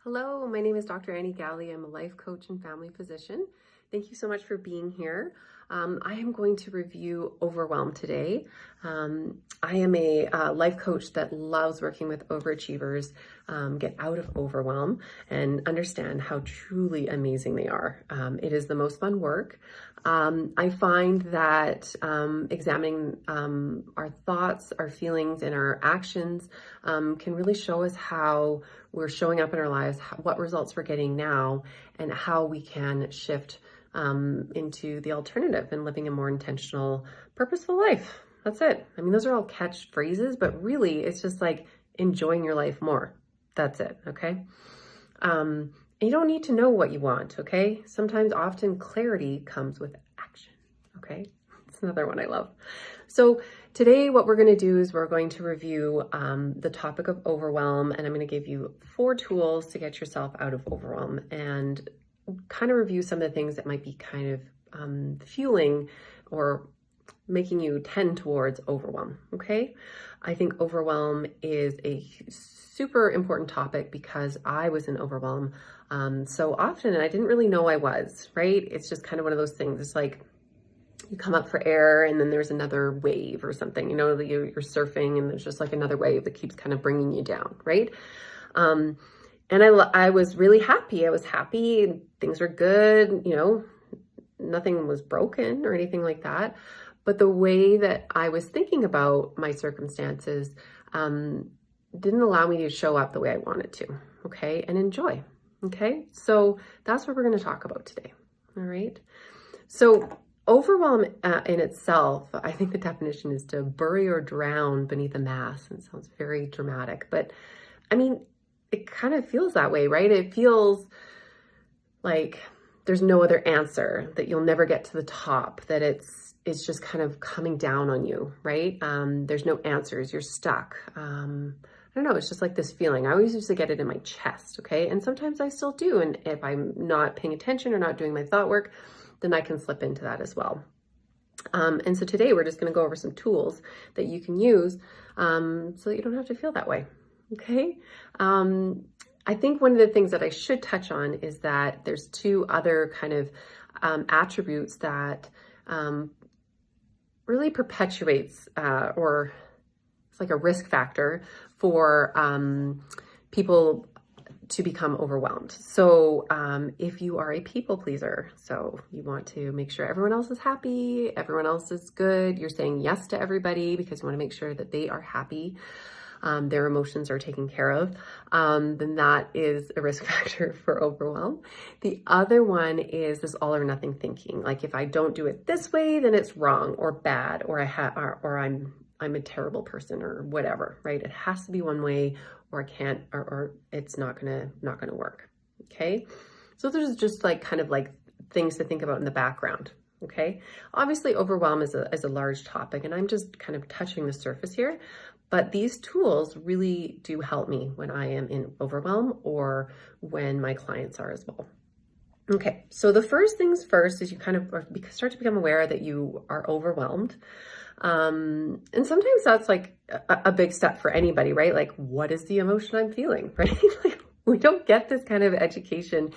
Hello, my name is Dr. Annie Gallie. I'm a life coach and family physician. Thank you so much for being here. I am going to review overwhelm today. I am a life coach that loves working with overachievers, get out of overwhelm and understand how truly amazing they are. It is the most fun work. I find that examining our thoughts, our feelings, and our actions can really show us how we're showing up in our lives, what results we're getting now, and how we can shift into the alternative and living a more intentional, purposeful life. That's it. I mean, those are all catchphrases, but really it's just like enjoying your life more. That's it. Okay. You don't need to know what you want. Okay. Sometimes, often clarity comes with action. Okay. It's another one I love. So today what we're going to do is we're going to review the topic of overwhelm, and I'm going to give you 4 tools to get yourself out of overwhelm and kind of review some of the things that might be kind of fueling or making you tend towards overwhelm. Okay. I think overwhelm is a super important topic because I was in overwhelm so often, and I didn't really know I was, right? It's just kind of one of those things. It's like you come up for air and then there's another wave or something, you know, that you're surfing and there's just like another wave that keeps kind of bringing you down, right? And I was really happy. I was happy. Things were good. You know, nothing was broken or anything like that. But the way that I was thinking about my circumstances didn't allow me to show up the way I wanted to. Okay. And enjoy. Okay. So that's what we're going to talk about today. All right. So overwhelm in itself, I think the definition is to bury or drown beneath a mass. And it sounds very dramatic, but I mean, it kind of feels that way, right? It feels like there's no other answer, that you'll never get to the top, that it's just kind of coming down on you, right? There's no answers. You're stuck. I don't know. It's just like this feeling. I always used to get it in my chest. Okay. And sometimes I still do. And if I'm not paying attention or not doing my thought work, then I can slip into that as well. And so today we're just going to go over some tools that you can use so that you don't have to feel that way. Okay. I think one of the things that I should touch on is that there's 2 other kind of attributes that really perpetuates or it's like a risk factor for people to become overwhelmed. So if you are a people pleaser, so you want to make sure everyone else is happy, everyone else is good, you're saying yes to everybody because you want to make sure that they are happy, their emotions are taken care of, then that is a risk factor for overwhelm. The other one is this all or nothing thinking. Like if I don't do it this way, then it's wrong or bad, or I'm a terrible person or whatever, right? It has to be one way or I can't, or it's not gonna work. Okay. So there's just like kind of like things to think about in the background. Okay. Obviously overwhelm is a large topic and I'm just kind of touching the surface here, but these tools really do help me when I am in overwhelm or when my clients are as well. Okay. So the first things first is you kind of start to become aware that you are overwhelmed. And sometimes that's like a big step for anybody, right? Like, what is the emotion I'm feeling, right? Like, we don't get this kind of education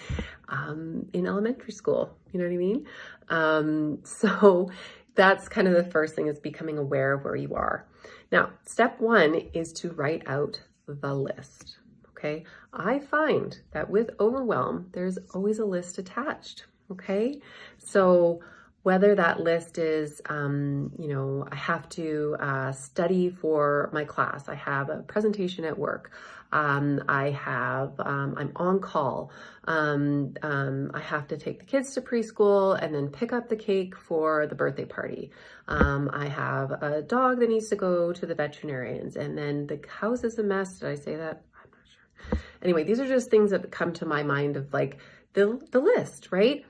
in elementary school. You know what I mean? So that's kind of the first thing, is becoming aware of where you are. Now, step 1 is to write out the list. Okay. I find that with overwhelm, there's always a list attached. Okay. So whether that list is, you know, I have to study for my class, I have a presentation at work, I'm on call, I have to take the kids to preschool and then pick up the cake for the birthday party. I have a dog that needs to go to the veterinarians, and then the house is a mess. Did I say that? I'm not sure. Anyway, these are just things that come to my mind of like the list, right?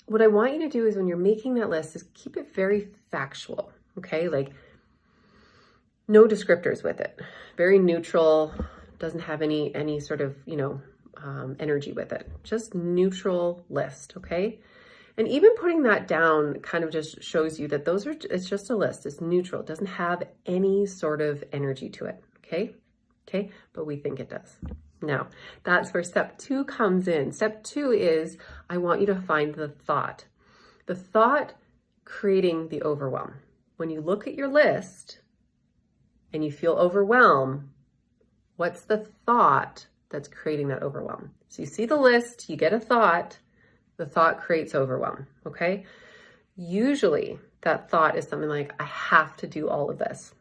What I want you to do is when you're making that list is keep it very factual. Okay. Like no descriptors with it, very neutral, doesn't have any sort of, you know, energy with it, just neutral list. Okay. And even putting that down kind of just shows you that it's just a list. It's neutral. It doesn't have any sort of energy to it. Okay. Okay. But we think it does. No, that's where step 2 comes in. Step 2 is I want you to find the thought creating the overwhelm. When you look at your list and you feel overwhelmed, what's the thought that's creating that overwhelm? So you see the list, you get a thought, the thought creates overwhelm, okay? Usually that thought is something like, I have to do all of this.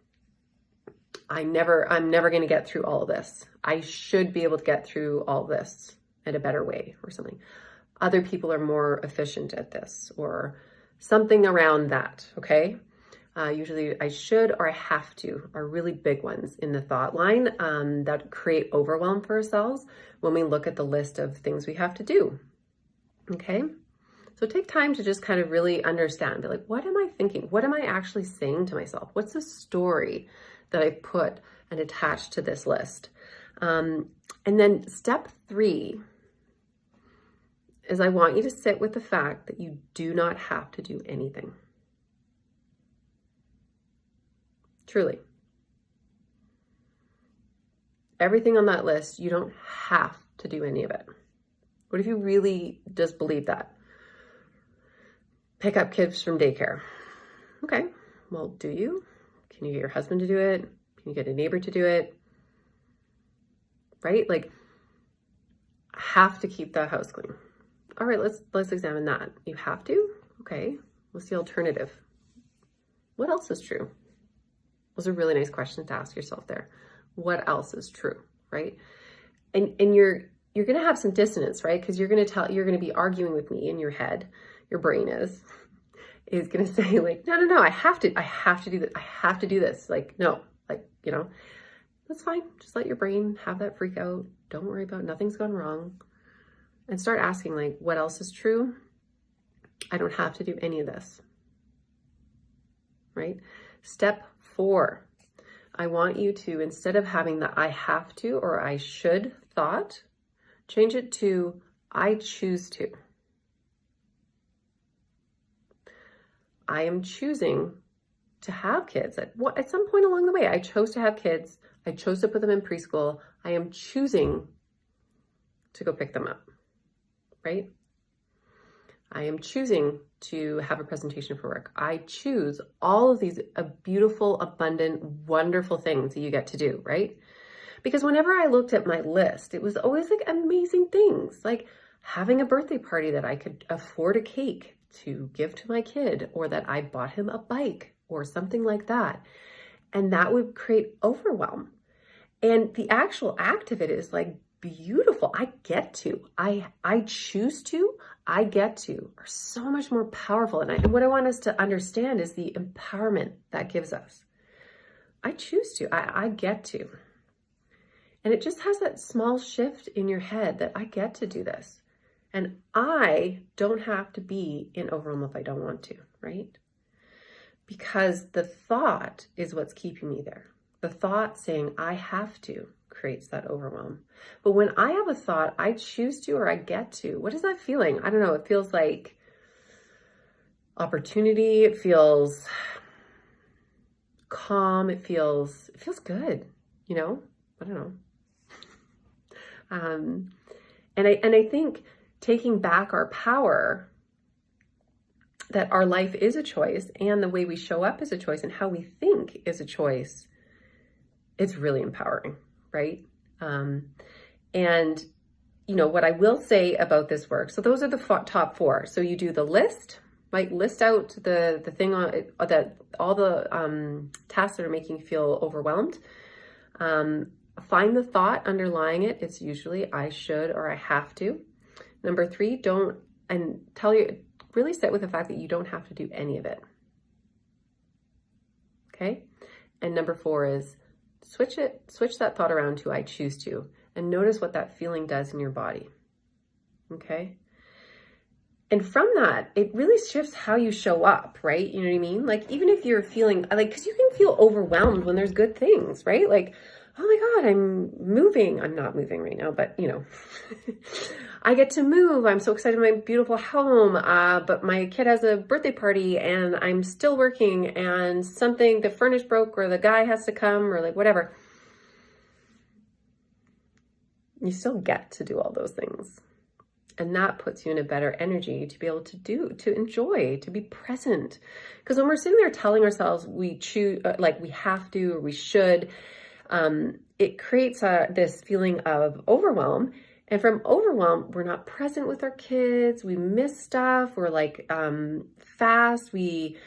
I'm never going to get through all of this. I should be able to get through all of this in a better way or something. Other people are more efficient at this or something around that, okay? Usually I should or I have to are really big ones in the thought line that create overwhelm for ourselves when we look at the list of things we have to do, okay? So take time to just kind of really understand, be like, what am I thinking? What am I actually saying to myself? What's the story that I put and attached to this list? And then step 3 is I want you to sit with the fact that you do not have to do anything. Truly. Everything on that list, you don't have to do any of it. What if you really just believe that? Pick up kids from daycare. Okay, well, do you? Can you get your husband to do it? Can you get a neighbor to do it? Right? Like, have to keep that house clean. All right, let's examine that. You have to? Okay, what's the alternative? What else is true? Those are really nice questions to ask yourself there. What else is true, right? And you're going to have some dissonance, right? Because you're going to be arguing with me in your head. Your brain is going to say like, no, I have to do this. I have to do this. Like, no, like, that's fine. Just let your brain have that freak out. Don't worry about it. Nothing's gone wrong. And start asking like, what else is true? I don't have to do any of this, right? Step 4, I want you to, instead of having the I have to or I should thought, change it to I choose to. I am choosing to have kids. At some point along the way, I chose to have kids. I chose to put them in preschool. I am choosing to go pick them up, right? I am choosing to have a presentation for work. I choose all of these beautiful, abundant, wonderful things that you get to do, right? Because whenever I looked at my list, it was always like amazing things, like having a birthday party that I could afford a cake to give to my kid, or that I bought him a bike or something like that. And that would create overwhelm. And the actual act of it is like beautiful. I get to, I choose to, I get to are so much more powerful. And what I want us to understand is the empowerment that gives us. I choose to, I get to. And it just has that small shift in your head that I get to do this. And I don't have to be in overwhelm if I don't want to, right? Because the thought is what's keeping me there. The thought saying I have to creates that overwhelm. But when I have a thought, I choose to or I get to, what is that feeling? I don't know. It feels like opportunity. It feels calm. It feels good, I don't know. And I think taking back our power, that our life is a choice and the way we show up is a choice and how we think is a choice, it's really empowering, right? And what I will say about this work, so those are the top 4. So you do the list, right? List out the thing on it, that all the tasks that are making you feel overwhelmed. Find the thought underlying it. It's usually I should or I have to. Number 3, really sit with the fact that you don't have to do any of it. Okay? And number 4 is switch that thought around to I choose to, and notice what that feeling does in your body. Okay? And from that, it really shifts how you show up, right? You know what I mean? Like, even if you're feeling because you can feel overwhelmed when there's good things, right? Like, oh my God, I'm moving. I'm not moving right now, but I get to move. I'm so excited for my beautiful home. But my kid has a birthday party and I'm still working and the furnace broke or the guy has to come or like whatever. you still get to do all those things. And that puts you in a better energy to be able to do, to enjoy, to be present. Because when we're sitting there telling ourselves we choose, like we have to or we should, it creates this feeling of overwhelm. And from overwhelm, we're not present with our kids. We miss stuff. We're like fast. We,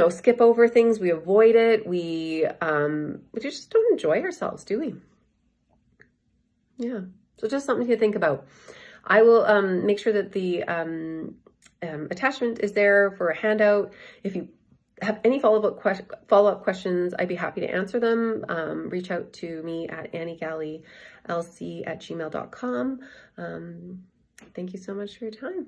skip over things. We avoid it. We just don't enjoy ourselves, do we? Yeah. So just something to think about. I will make sure that the attachment is there for a handout. If you have any follow-up questions, I'd be happy to answer them. Reach out to me at anniegalley@gmail.com. Thank you so much for your time.